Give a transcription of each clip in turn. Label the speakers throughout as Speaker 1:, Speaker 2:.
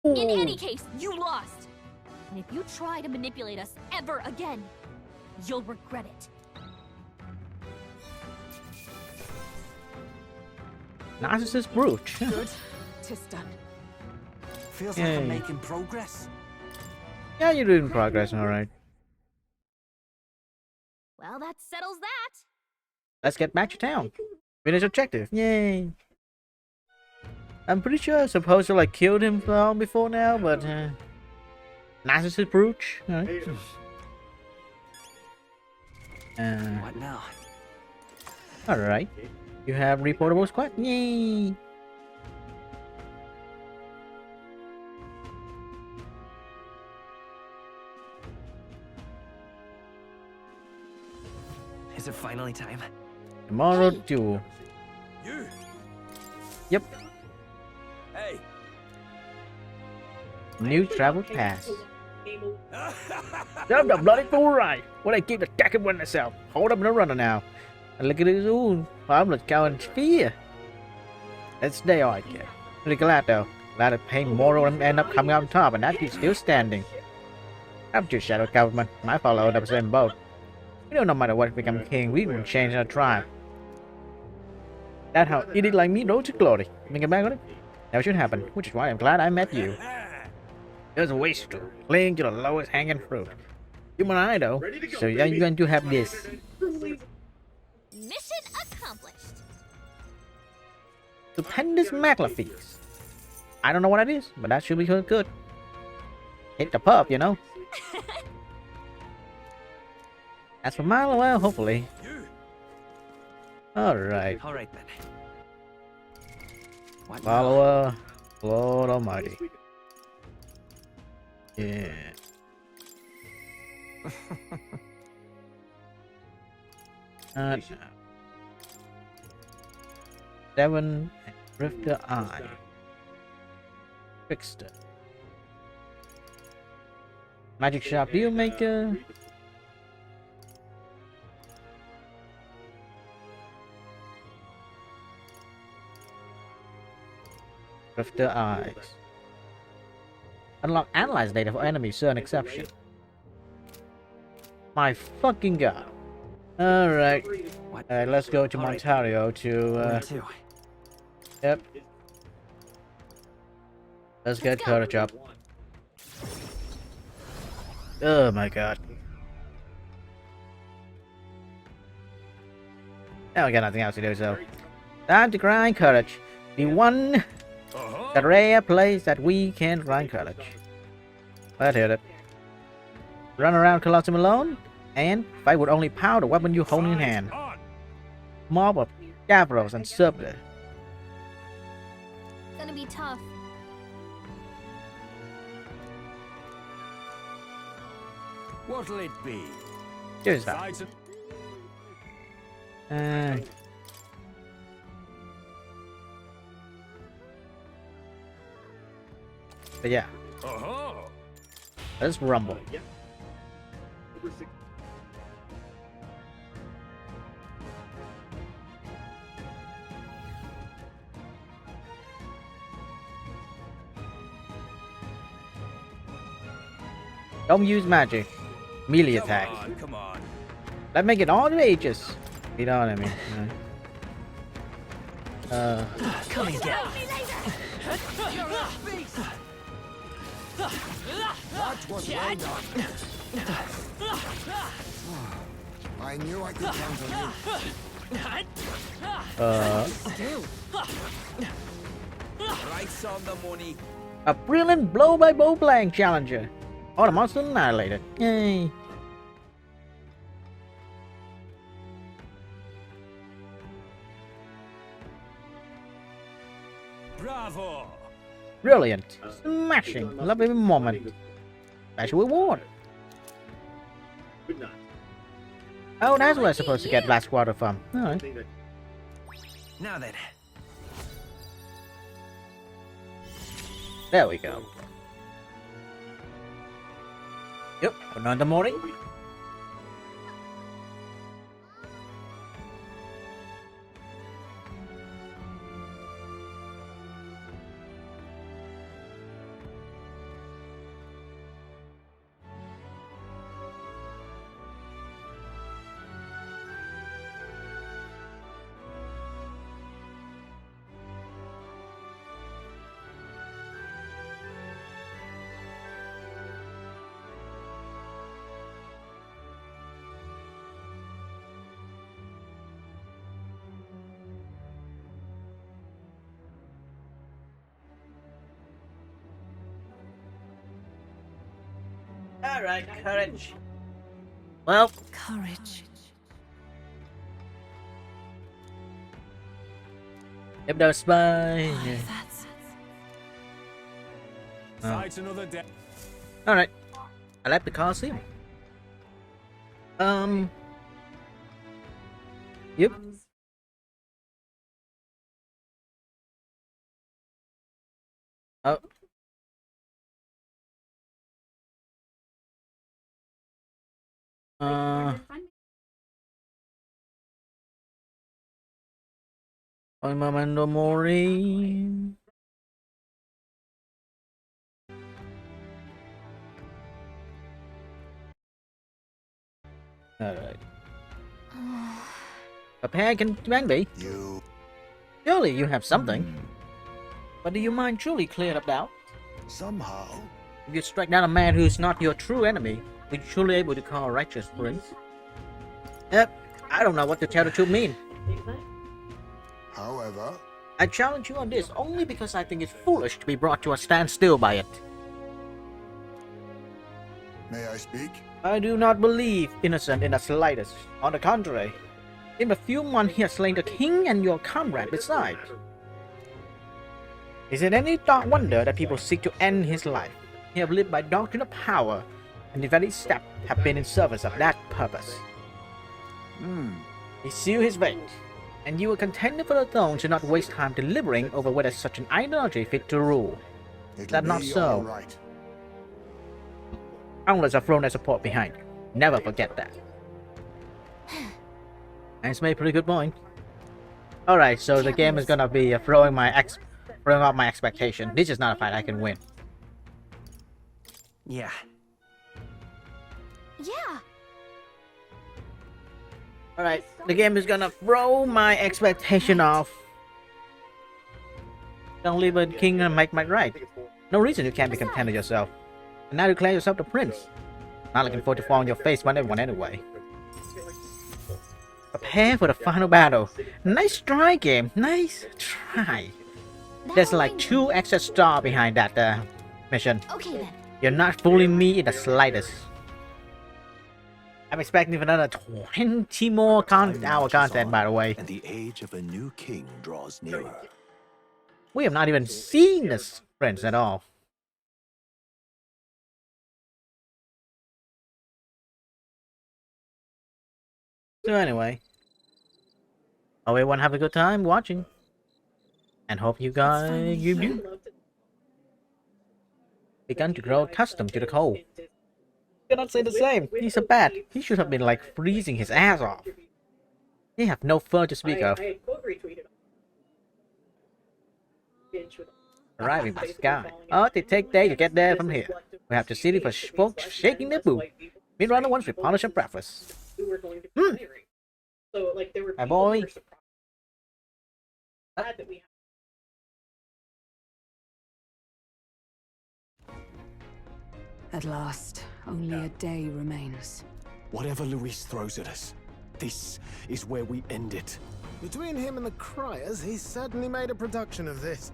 Speaker 1: In any case, you lost. And if you try to manipulate us ever again, you'll regret it.
Speaker 2: Narcissist brooch.
Speaker 3: Good. 'Tis done. Feels like I'm making progress.
Speaker 2: Yeah, you're doing progress, alright.
Speaker 1: Well, that settles that.
Speaker 2: Let's get back to town. Finish objective. Yay. I'm pretty sure I was supposed to like killed him long before now, but Narcissist brooch. Alright.
Speaker 3: What now?
Speaker 2: Alright. You have reportable squad. Yay.
Speaker 3: Is it finally time?
Speaker 2: Tomorrow duel.
Speaker 3: You.
Speaker 2: Yep.
Speaker 3: Hey.
Speaker 2: New travel pass. I'm the bloody fool, right? What I keep attacking with myself. Hold up and runner now. And look at this old harmless cow in fear. Let's stay on here. Really glad though. Glad that pain moral and end up coming out on top and that he's still standing. I'm just shadow government. My follow up the same boat. We know no matter what become king, we will change our tribe. That's how idiot like me rose to glory. Thinking back on it, that should happen, which is why I'm glad I met you. There's a waste to cling to the lowest hanging fruit. You and I though, so you're going to have this.
Speaker 1: Mission accomplished.
Speaker 2: Stupendous Maclafees. I don't know what it is, but that should be good. Hit the pub, you know. That's for mile away, hopefully. Alright.
Speaker 3: Alright then. What
Speaker 2: Follower, Lord Almighty. Yeah. Seven and Drifter Eye. Trickster. Magic Shop, do you make a... Drifter Eyes. Unlock analyze data for enemies, certain exception. My fucking god. Alright. Let's go to Ontario to Yep. Let's get courage up. Oh my god. Now we got nothing else to do, so time to grind courage. The one the rare place that we can grind courage. Let's hit it. Run around Colosseum alone and fight with only power the weapon you hold in hand. Mob of Gavros and Serpent.
Speaker 1: Gonna be tough.
Speaker 3: What'll it be?
Speaker 2: Here's that. But yeah. Let's rumble. Don't use magic. Melee attack.
Speaker 3: Come on.
Speaker 2: Let's make it all the ages. You know what I mean?
Speaker 3: Come and get me.
Speaker 4: That was well done. I knew I could count on you.
Speaker 3: Price on the money.
Speaker 2: A brilliant blow by bow playing challenger. All the monsters annihilated. Yay.
Speaker 3: Bravo.
Speaker 2: Brilliant. Smashing. Lovely moment. Special reward. Oh, that's where I'm supposed to get Blast Water from. Alright.
Speaker 3: Now then.
Speaker 2: There we go. Yep, another morning. Alright, courage. Well,
Speaker 5: Courage.
Speaker 2: if there's spy.
Speaker 5: Oh, that's
Speaker 3: Fight another day.
Speaker 2: Alright. I like the Coliseum. Yep. Oh. Un momento mori. Alright. Prepare can be.
Speaker 4: You.
Speaker 2: Surely you have something. But do you mind truly clear up doubt?
Speaker 4: Somehow.
Speaker 2: If you strike down a man who is not your true enemy, are you truly able to call a righteous prince? Yep, I don't know what to tell the truth mean.
Speaker 4: However,
Speaker 2: I challenge you on this only because I think it's foolish to be brought to a standstill by it.
Speaker 4: may I speak?
Speaker 2: I do not believe innocent in the slightest. On the contrary, in a few months he has slain the king and your comrade besides. Is it any dark wonder that people seek to end his life? He have lived by doctrine of power, and the very step have been in service of that purpose. He sealed his fate, and you were contending for the throne should not waste time deliberating over whether such an ideology fit to rule.
Speaker 4: It'll
Speaker 2: That not
Speaker 4: be
Speaker 2: so.
Speaker 4: all right.
Speaker 2: Unless a throne and support behind you. Never forget that. And it's made a pretty good point. Alright, so the game is gonna be throwing out my expectation. This is not a fight I can win.
Speaker 3: Yeah.
Speaker 1: Yeah.
Speaker 2: Alright, the game is gonna throw my expectation off. Don't leave a king and make my right. No reason you can't be content with yourself. And now declare yourself the prince. Not looking forward to fall on your face by everyone anyway. Prepare for the final battle. Nice try, game. Nice try. There's like 2 extra stars behind that mission.
Speaker 1: Okay then.
Speaker 2: You're not fooling me in the slightest. I'm expecting another 20 more hour content, by the way.
Speaker 6: And the age of a new king draws nearer.
Speaker 2: We have not even seen this prince at all. So anyway, hope everyone have a good time watching, and hope you guys begun to grow accustomed to the cold. Cannot say the same. He's a bat. He should have been like freezing his ass off. They have no fur to speak of. Arriving by sky. Oh, they take days to get there from here. We have to city for folks shaking their boot. Meanwhile, the ones we polish and breakfast. My boy.
Speaker 5: At last, only a day remains.
Speaker 6: Whatever Luis throws at us, this is where we end it.
Speaker 7: Between him and the criers, he's certainly made a production of this.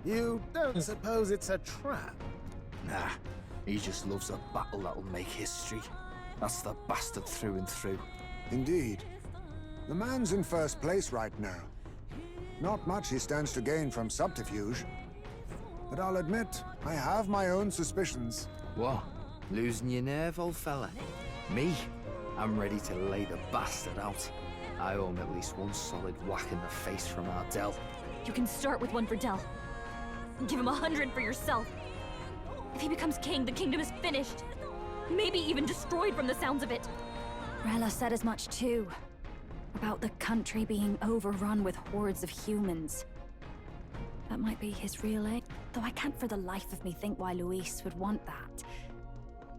Speaker 7: You don't suppose it's a trap?
Speaker 8: Nah, he just loves a battle that'll make history. That's the bastard through and through.
Speaker 4: Indeed. The man's in first place right now. Not much he stands to gain from subterfuge. But I'll admit, I have my own suspicions.
Speaker 8: What? Losing your nerve, old fella? Me? I'm ready to lay the bastard out. I owe him at least one solid whack in the face from Ardell.
Speaker 1: You can start with one for Dell. Give him 100 for yourself. If he becomes king, the kingdom is finished. Maybe even destroyed from the sounds of it.
Speaker 5: Rella said as much too. About the country being overrun with hordes of humans. That might be his real aim. Though I can't for the life of me think why Luis would want that.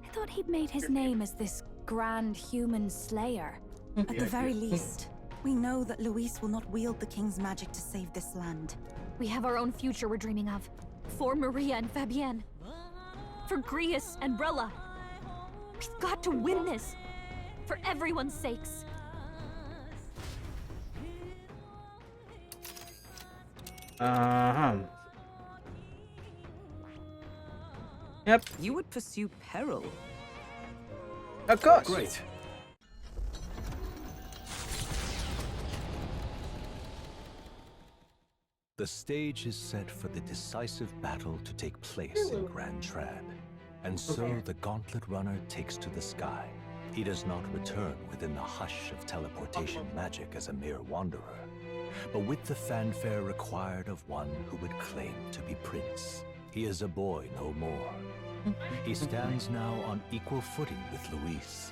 Speaker 5: I thought he'd made his name as this grand human slayer.
Speaker 9: At the very least, we know that Luis will not wield the king's magic to save this land.
Speaker 1: We have our own future we're dreaming of. For Maria and Fabienne. For Grius and Rella. We've got to win this. For everyone's sakes.
Speaker 2: Yep.
Speaker 9: You would pursue peril.
Speaker 2: Of course.
Speaker 6: Great. The stage is set for the decisive battle to take place in Grand Trad. And so the Gauntlet Runner takes to the sky. He does not return within the hush of teleportation magic as a mere wanderer, but with the fanfare required of one who would claim to be prince. He is a boy no more. He stands now on equal footing with Luis,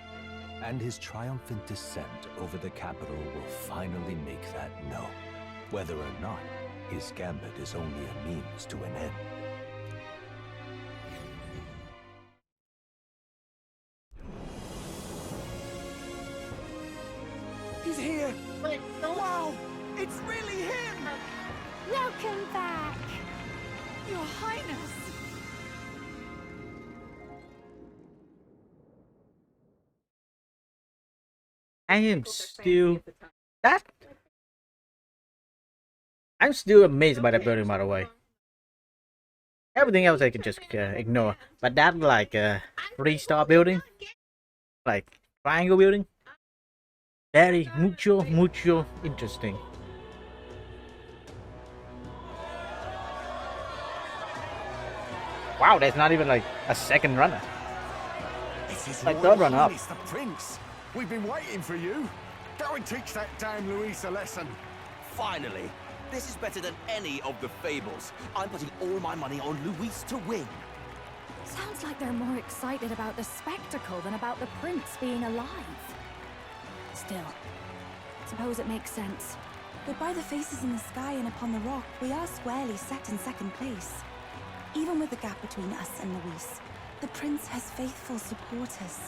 Speaker 6: and his triumphant descent over the capital will finally make that known, whether or not his gambit is only a means to an end.
Speaker 3: He's here! Wow! It's really him!
Speaker 1: Welcome back!
Speaker 3: Your Highness!
Speaker 2: I am still that. I'm still amazed by that building, by the way. Everything else I can just ignore, but that like 3-star building, like triangle building, very mucho interesting. Wow, there's not even like a second runner.
Speaker 3: It's his
Speaker 2: Like
Speaker 3: Royal
Speaker 2: third runner up.
Speaker 3: Highness, the Prince! We've been waiting for you! Go and teach that damn Luis a lesson!
Speaker 10: Finally! This is better than any of the fables. I'm putting all my money on Luis to win.
Speaker 5: Sounds like they're more excited about the spectacle than about the prince being alive. Still, suppose it makes sense.
Speaker 9: But by the faces in the sky and upon the rock, we are squarely set in second place. Even with the gap between us and Luis, the prince has faithful supporters.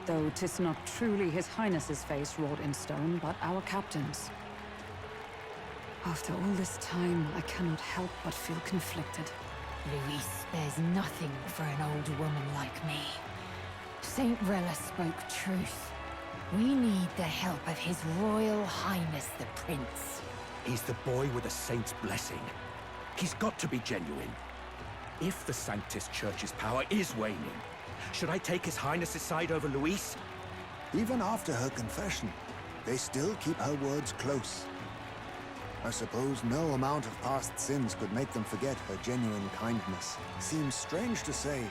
Speaker 11: Though 'tis not truly his highness's face wrought in stone, but our captain's. After all this time, I cannot help but feel conflicted.
Speaker 12: Luis, there's nothing for an old woman like me. Saint Rella spoke truth. We need the help of His Royal Highness the Prince.
Speaker 3: He's the boy with a saint's blessing. He's got to be genuine. If the Sanctus Church's power is waning, should I take His Highness's side over Luis?
Speaker 4: Even after her confession, they still keep her words close. I suppose no amount of past sins could make them forget her genuine kindness. Seems strange to say,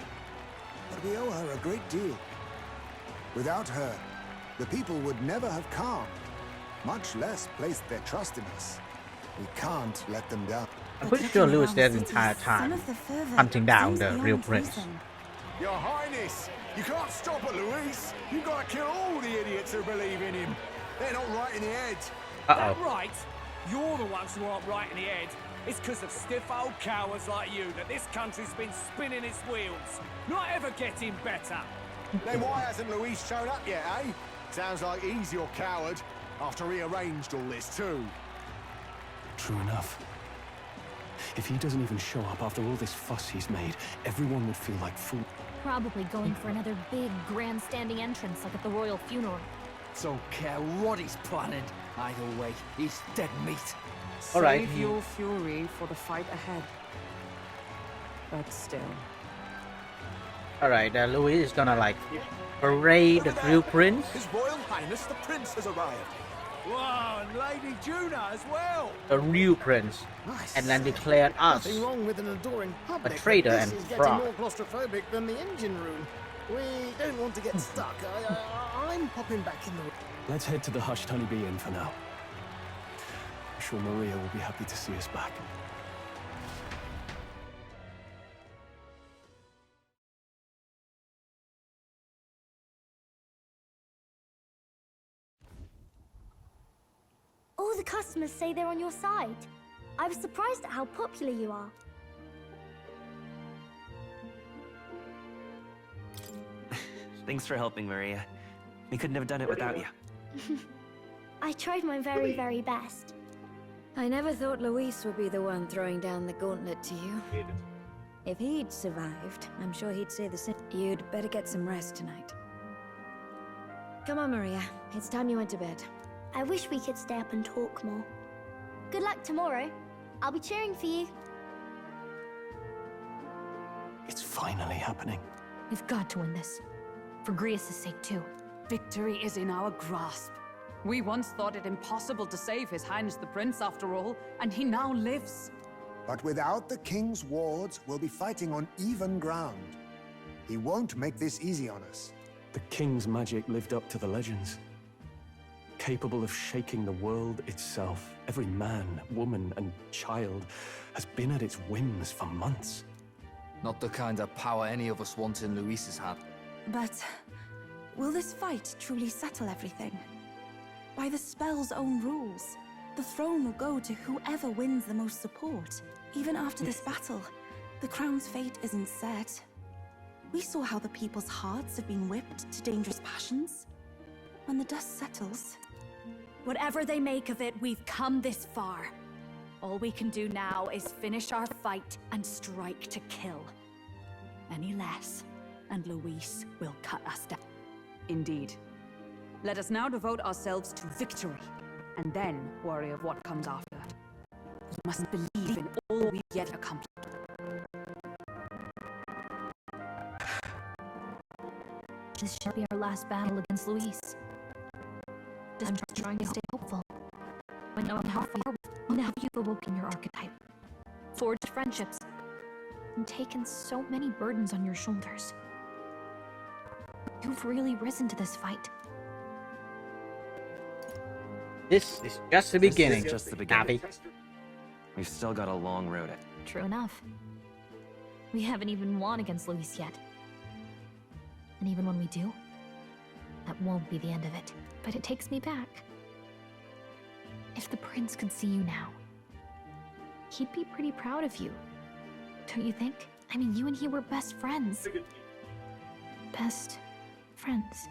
Speaker 4: but we owe her a great deal. Without her, the people would never have calmed, much less placed their trust in us. We can't let them down.
Speaker 2: I'm pretty sure Luis there the entire time, hunting down the real prince.
Speaker 3: Your Highness, you can't stop at Luis. You've got to kill all the idiots who believe in him. They're not right in the head.
Speaker 2: Uh-oh.
Speaker 13: Right? You're the ones who aren't right in the head. It's because of stiff old cowards like you that this country's been spinning its wheels. Not ever getting better.
Speaker 3: Then why hasn't Luis shown up yet, eh? Sounds like he's your coward, after he arranged all this too.
Speaker 6: True enough. If he doesn't even show up after all this fuss he's made, everyone would feel like fool.
Speaker 1: Probably going for another big, grandstanding entrance like at the royal funeral.
Speaker 8: Don't care what he's planning. Either way, he's dead meat.
Speaker 2: Alright.
Speaker 11: Save your fury for the fight ahead. But still.
Speaker 2: Alright, Luis is gonna like parade the real prince.
Speaker 3: His Royal Highness the Prince has arrived.
Speaker 13: Wow, and Lady Juna as well.
Speaker 2: The real prince.
Speaker 7: Nice.
Speaker 2: And then declared us
Speaker 7: Nothing wrong with an adoring public,
Speaker 2: traitor
Speaker 7: but
Speaker 2: and
Speaker 7: this is
Speaker 2: fraud.
Speaker 7: getting more claustrophobic than the engine room. We don't want to get stuck. I'm popping back in the...
Speaker 6: Let's head to the Hushed Honeybee Inn for now. I'm sure Maria will be happy to see us back.
Speaker 14: All the customers say they're on your side. I was surprised at how popular you are.
Speaker 10: Thanks for helping, Maria. We couldn't have done it without you.
Speaker 14: I tried my very, very best.
Speaker 5: I never thought Luis would be the one throwing down the gauntlet to you. If he'd survived, I'm sure he'd say the same. You'd better get some rest tonight. Come on, Maria. It's time you went to bed.
Speaker 14: I wish we could stay up and talk more. Good luck tomorrow. I'll be cheering for you.
Speaker 6: It's finally happening.
Speaker 1: We've got to win this. For Grius' sake, too.
Speaker 11: Victory is in our grasp. We once thought it impossible to save His Highness the Prince, after all, and he now lives.
Speaker 4: But without the king's wards, we'll be fighting on even ground. He won't make this easy on us.
Speaker 15: The king's magic lived up to the legends. Capable of shaking the world itself. Every man, woman, and child has been at its whims for months.
Speaker 8: Not the kind of power any of us want in Luis's had.
Speaker 9: But will this fight truly settle everything? By the spell's own rules, the throne will go to whoever wins the most support. Even after this battle, the crown's fate isn't set. We saw how the people's hearts have been whipped to dangerous passions. When the dust settles...
Speaker 5: Whatever they make of it, we've come this far. All we can do now is finish our fight and strike to kill. Any less, and Luis will cut us down.
Speaker 11: Indeed. Let us now devote ourselves to victory, and then worry of what comes after. We must believe in all we've yet accomplished.
Speaker 1: This shall be our last battle against Luis. I'm trying to stay hopeful. When knowing how far, now you've awoken your archetype, forged friendships, and taken so many burdens on your shoulders. You've really risen to this fight.
Speaker 2: This is just the beginning.
Speaker 16: This is just the beginning.
Speaker 2: Abby.
Speaker 16: We've still got a long road ahead.
Speaker 1: True enough. We haven't even won against Luis yet. And even when we do, that won't be the end of it. But it takes me back. If the prince could see you now, he'd be pretty proud of you. Don't you think? I mean, you and he were best friends. Best friends.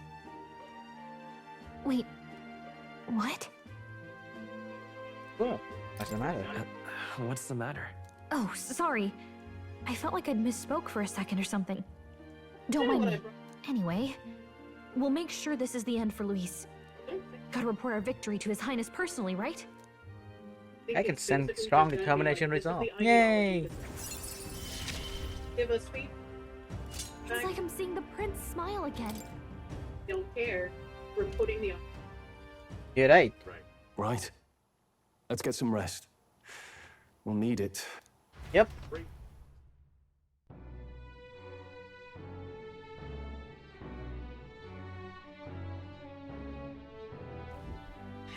Speaker 1: Wait, what?
Speaker 2: Cool. What's the matter?
Speaker 16: What's the matter?
Speaker 1: Oh, sorry. I felt like I'd misspoke for a second or something. Don't mind me. Anyway, we'll make sure this is the end for Luis. Gotta report our victory to His Highness personally, right?
Speaker 2: I can send strong determination resolve. Yay!
Speaker 17: Give a sweet.
Speaker 1: It's like I'm seeing the prince smile again.
Speaker 17: Don't care. We're putting the.
Speaker 2: You're right.
Speaker 15: Right. Let's get some rest. We'll need it.
Speaker 2: Yep.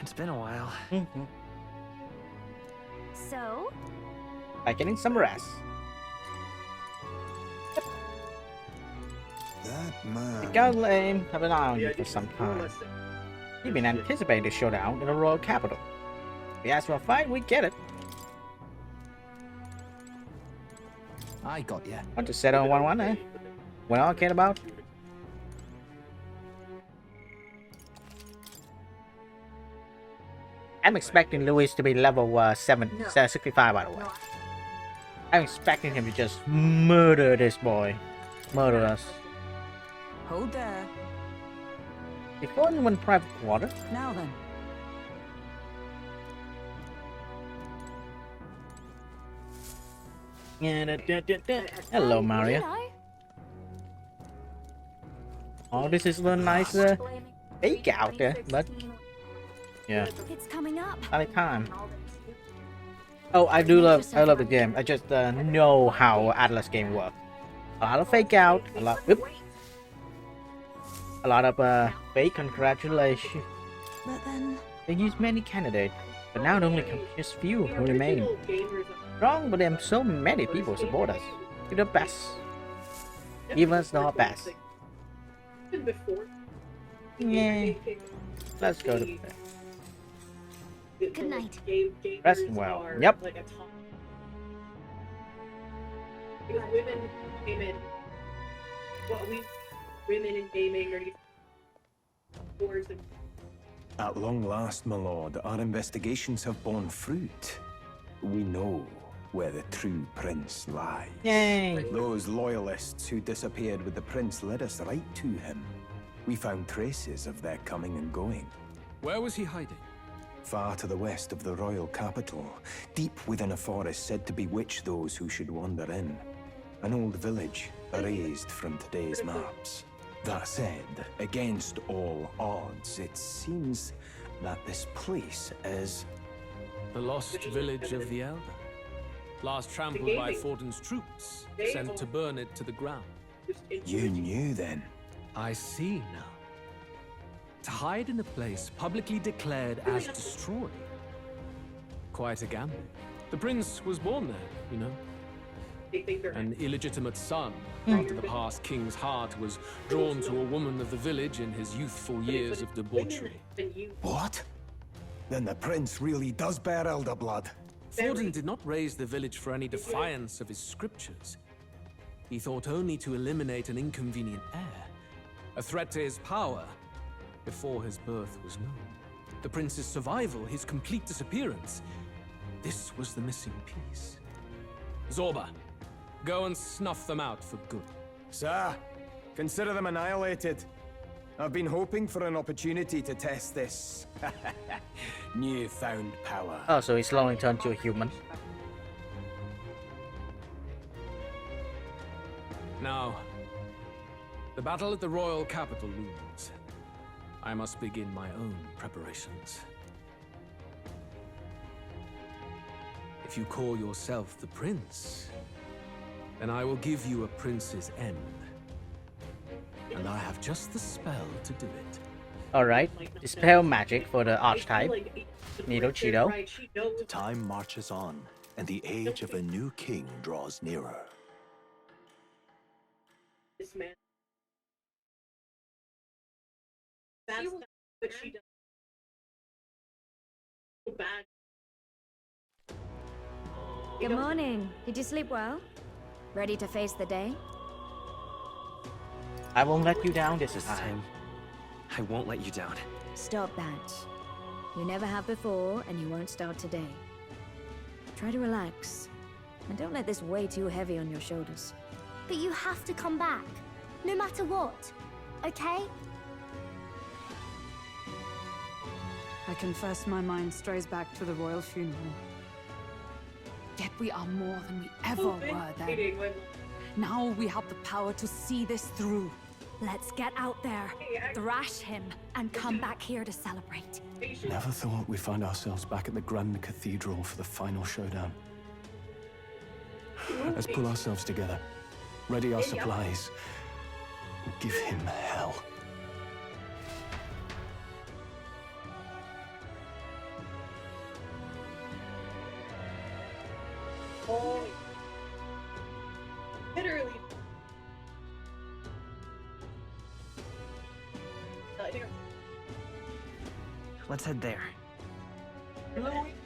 Speaker 16: It's been a while.
Speaker 1: So?
Speaker 2: By getting some rest.
Speaker 4: That man...
Speaker 2: The Godlame have an eye on you for some time. You've been anticipating the showdown in the royal capital. If you ask for a fight, we get it.
Speaker 8: I got ya.
Speaker 2: Want to settle on 1-1, eh? What all I care about? I'm expecting Luis to be level 65, by the way. I'm expecting him to just murder this boy. Murder us.
Speaker 11: Hold there.
Speaker 2: Before anyone private quarter.
Speaker 11: Now then.
Speaker 2: Hello, Mario. Oh, this is a nice fake out there, but yeah.
Speaker 5: It's coming up.
Speaker 2: Anytime. Oh, I love the game. I just know how Atlas game works. A lot of fake out, a lot of fake congratulations.
Speaker 9: But then
Speaker 2: They use many candidates, but now it only just few who remain. Wrong, but there so many people support us. We're the best. Even us not best. Yay. Let's go to bed.
Speaker 1: Good night.
Speaker 2: Rest well. Yep.
Speaker 17: Because women came in. Women in gaming are these wars and.
Speaker 15: At long last, my lord, our investigations have borne fruit. We know where the true prince lies.
Speaker 2: Yay!
Speaker 15: Those loyalists who disappeared with the prince led us right to him. We found traces of their coming and going.
Speaker 3: Where was he hiding?
Speaker 15: Far to the west of the royal capital, deep within a forest said to bewitch those who should wander in. An old village, erased from today's maps.
Speaker 3: That said, against all odds, it seems that this place is...
Speaker 15: The lost village of the Elder. Last trampled by Forden's troops, sent to burn it to the ground.
Speaker 3: You knew then?
Speaker 15: I see now. To hide in a place publicly declared as destroyed. Quite a gamble. The prince was born there, you know. An illegitimate son, after the past king's heart was drawn to a woman of the village in his youthful years of debauchery.
Speaker 3: What? Then the prince really does bear elder blood.
Speaker 15: Forden did not raise the village for any defiance of his scriptures. He thought only to eliminate an inconvenient heir, a threat to his power, before his birth was known. The prince's survival, his complete disappearance, this was the missing piece. Zorba, go and snuff them out for good.
Speaker 18: Sir, consider them annihilated. I've been hoping for an opportunity to test this newfound power.
Speaker 2: Oh, so he's slowly turned to a human.
Speaker 15: Now, the battle at the royal capital looms. I must begin my own preparations. If you call yourself the prince, then I will give you a prince's end. And I have just the spell to do it.
Speaker 2: Alright, dispel magic for the archetype. Needle Cheeto.
Speaker 6: Time marches on, and the age of a new king draws nearer.
Speaker 17: This man. That's not what she does. So bad.
Speaker 5: Good morning. Did you sleep well? Ready to face the day?
Speaker 2: I won't let you down this time.
Speaker 16: I won't let you down.
Speaker 5: Stop that. You never have before, and you won't start today. Try to relax, and don't let this weigh too heavy on your shoulders.
Speaker 14: But you have to come back, no matter what, okay?
Speaker 11: I confess my mind strays back to the royal funeral. Yet we are more than we ever were then. Now we have the power to see this through.
Speaker 5: Let's get out there, thrash him, and come back here to celebrate.
Speaker 15: Never thought we'd find ourselves back at the Grand Cathedral for the final showdown. Let's pull ourselves together, ready our supplies, and give him hell.
Speaker 17: Oh. Literally.
Speaker 16: Let's head there.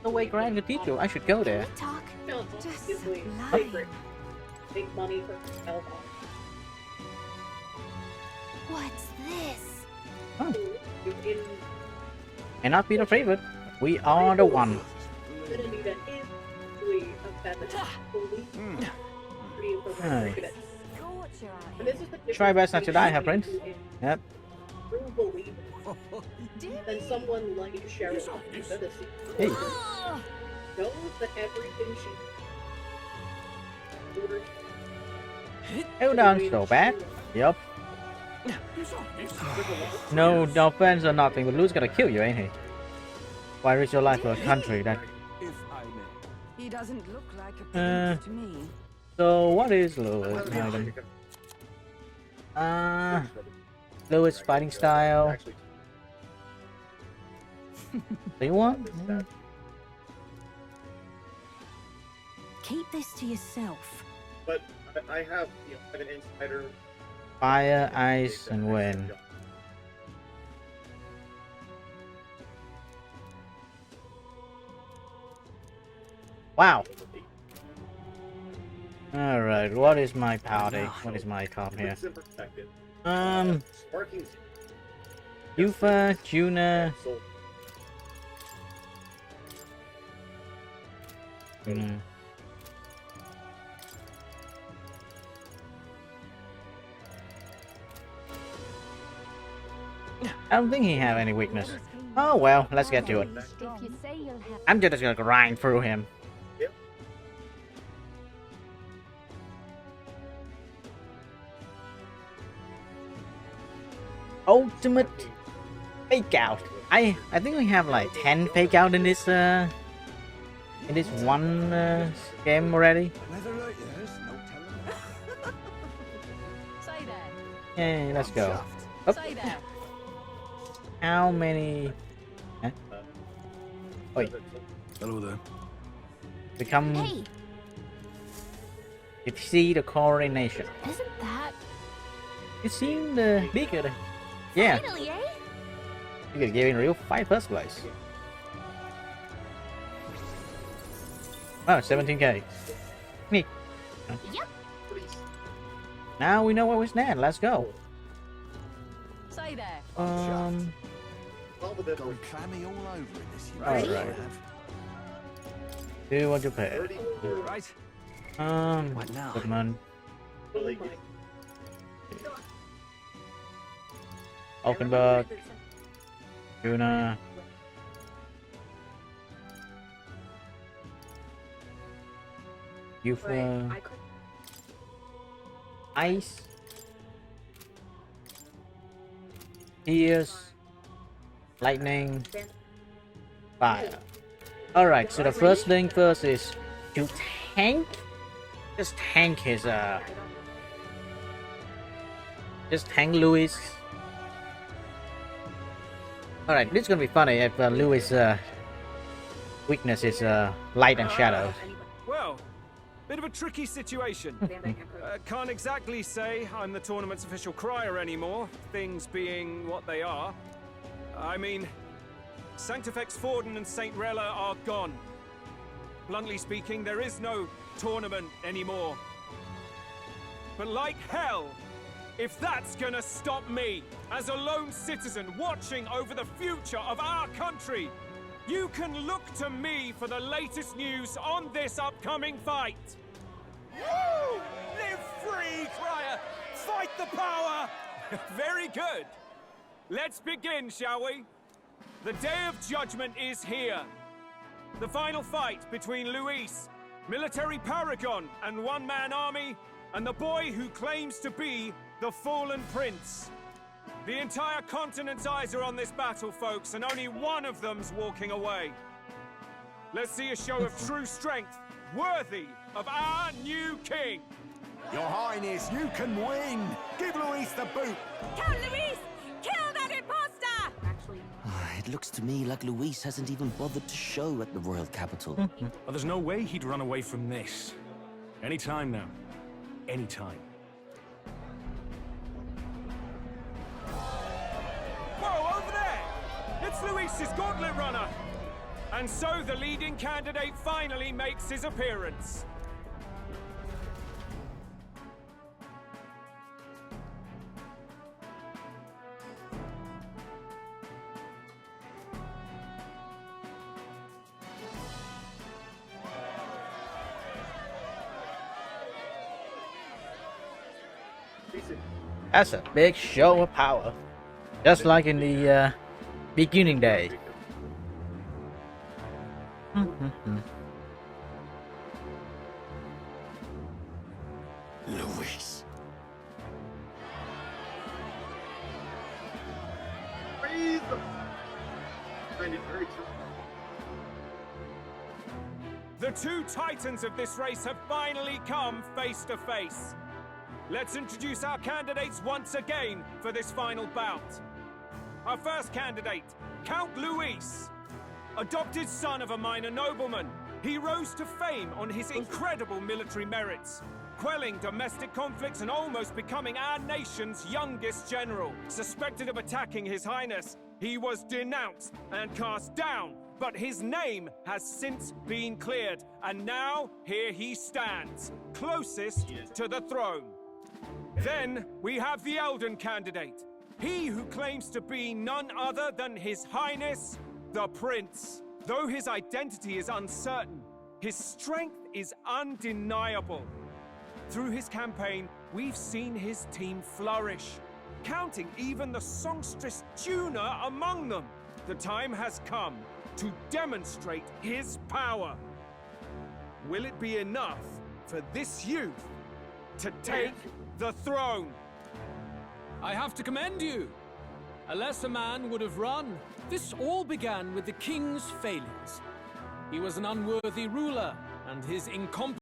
Speaker 2: The way Grand Cathedral, I should go there.
Speaker 5: Talk.
Speaker 17: Just sublime. Make money for himself.
Speaker 14: What's this?
Speaker 2: Oh. And not be the favorite. We are the one. Alright. Try best not to die, huh, Prince? Yep.
Speaker 17: Than someone like Cheryl.
Speaker 2: Hey.
Speaker 17: Knows that everything she
Speaker 2: Held on so bad. Yep. No offense or nothing, but Lou's gonna kill you, ain't he? Why risk your life for a country that...
Speaker 11: He doesn't look like a prince to me.
Speaker 2: So what is Lou's? Lou's fighting style. Do you want?
Speaker 5: Keep this to yourself.
Speaker 19: But I have, an insider.
Speaker 2: Fire, ice, and wind. Wow. Alright, what is my party? What is my comp here? Yufa, Juna. I don't think he have any weakness. Oh well, let's get to it. I'm just gonna grind through him. ultimate fake out. I think we have like 10 fake out in this one game already. Yeah, let's go. Oh. How many? Huh? Wait.
Speaker 18: Hello there.
Speaker 2: Become.
Speaker 1: Hey.
Speaker 2: You see the coronation.
Speaker 1: Isn't that?
Speaker 2: It seemed bigger. Yeah.
Speaker 1: Finally, eh?
Speaker 2: You could give in real fight first place. Oh, 17k. Neat.
Speaker 1: Yep.
Speaker 2: Now we know where we stand. Let's go.
Speaker 11: Say there.
Speaker 3: Gone clammy all over in this.
Speaker 2: Alright. Do what you pay.
Speaker 3: Right.
Speaker 2: What now? Goodman. Alkenberg. Juna. Yufa. Ice. Tears. Lightning. Fire. Alright, so the first thing first is to tank. Just tank his just tank Louis. Alright, this is gonna be funny if Louis' weakness is light and shadow.
Speaker 13: Well, bit of a tricky situation. Can't exactly say I'm the tournament's official crier anymore, things being what they are. I mean, Sanctifex Forden and St. Rella are gone. Bluntly speaking, there is no tournament anymore. But like hell, if that's gonna stop me, as a lone citizen watching over the future of our country, you can look to me for the latest news on this upcoming fight. Woo! Live free, crier! Fight the power! Very good. Let's begin, shall we? The Day of Judgment is here. The final fight between Luis, military paragon and one-man army, and the boy who claims to be the fallen prince. The entire continent's eyes are on this battle, folks, and only one of them's walking away. Let's see a show of true strength, worthy of our new king.
Speaker 3: Your Highness, you can win. Give Luis the boot.
Speaker 20: Count Luis! Kill that imposter!
Speaker 10: It looks to me like Luis hasn't even bothered to show at the royal capital.
Speaker 21: Well, there's no way he'd run away from this. Anytime now. Anytime.
Speaker 13: Whoa, over there! It's Luis's gauntlet runner! And so the leading candidate finally makes his appearance.
Speaker 2: That's a big show of power. Just like in the beginning day.
Speaker 3: Luis.
Speaker 13: The two titans of this race have finally come face to face. Let's introduce our candidates once again for this final bout. Our first candidate, Count Luis. Adopted son of a minor nobleman, he rose to fame on his incredible military merits, quelling domestic conflicts and almost becoming our nation's youngest general. Suspected of attacking His Highness, he was denounced and cast down, but his name has since been cleared, and now here he stands, closest to the throne. Then we have the Elden candidate, he who claims to be none other than His Highness, the Prince. Though his identity is uncertain, his strength is undeniable. Through his campaign, we've seen his team flourish, counting even the songstress Juna among them. The time has come to demonstrate his power. Will it be enough for this youth to take the throne?
Speaker 15: I have to commend you. A lesser man would have run. This all began with the king's failings. He was an unworthy ruler, and his incompetence